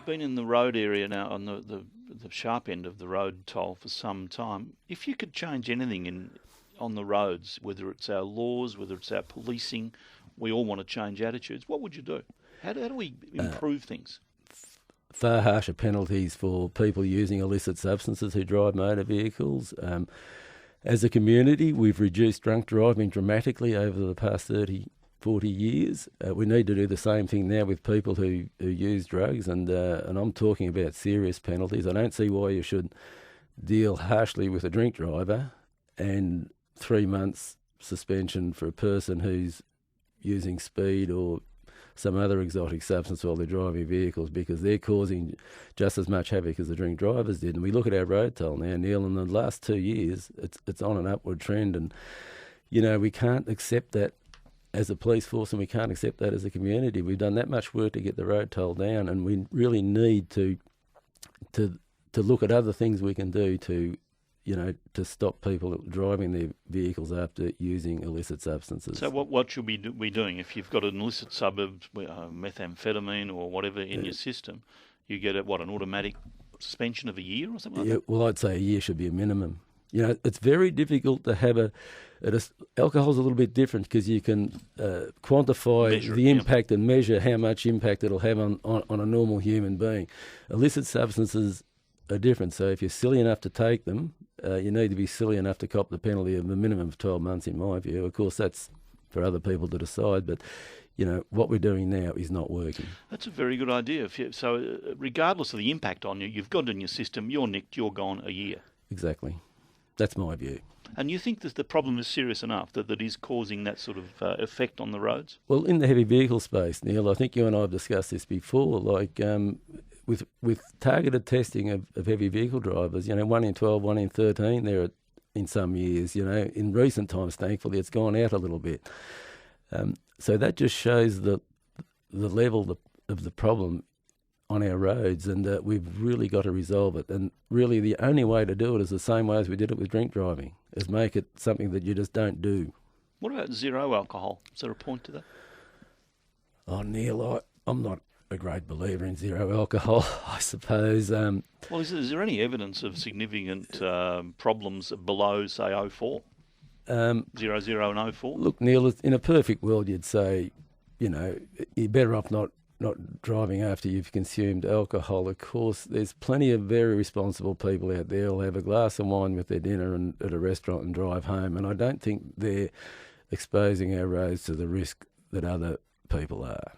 been in the road area now on the sharp end of the road toll for some time. If you could change anything on the roads, whether it's our laws, whether it's our policing, we all want to change attitudes. What would you do? How do we improve things? Far harsher penalties for people using illicit substances who drive motor vehicles. As a community, we've reduced drunk driving dramatically over the past 30, 40 years. We need to do the same thing now with people who use drugs, and I'm talking about serious penalties. I don't see why you should deal harshly with a drink driver and 3 months suspension for a person who's using speed or some other exotic substance while they're driving vehicles, because they're causing just as much havoc as the drink drivers did. And we look at our road toll now, Neil, in the last 2 years, it's on an upward trend. And, we can't accept that as a police force, and we can't accept that as a community. We've done that much work to get the road toll down, and we really need to look at other things we can do to stop people driving their vehicles after using illicit substances. So what should we be doing? If you've got an illicit suburb, methamphetamine or whatever in your system, you get an automatic suspension of a year or something like that? Well, I'd say a year should be a minimum. It's very difficult to have alcohol's a little bit different because you can quantify the impact and measure how much impact it'll have on a normal human being. Illicit substances are different. So if you're silly enough to take them, you need to be silly enough to cop the penalty of a minimum of 12 months, in my view. Of course, that's for other people to decide, but what we're doing now is not working. That's a very good idea. So regardless of the impact on you, you've got it in your system, you're nicked, you're gone a year. Exactly. That's my view. And you think that the problem is serious enough that is causing that sort of effect on the roads? Well, in the heavy vehicle space, Neil, I think you and I have discussed this before, with targeted testing of heavy vehicle drivers, 1 in 12, 1 in 13 there in some years. In recent times, thankfully, it's gone out a little bit. So that just shows the level of the problem on our roads, and we've really got to resolve it. And really the only way to do it is the same way as we did it with drink driving, is make it something that you just don't do. What about zero alcohol? Is there a point to that? Oh, Neil, I'm not a great believer in zero alcohol, I suppose. Well, is there any evidence of significant problems below, say, 04? 00 and 04? Look, Neil, in a perfect world, you'd say, you're better off not driving after you've consumed alcohol. Of course, there's plenty of very responsible people out there who'll have a glass of wine with their dinner and at a restaurant and drive home, and I don't think they're exposing our roads to the risk that other people are.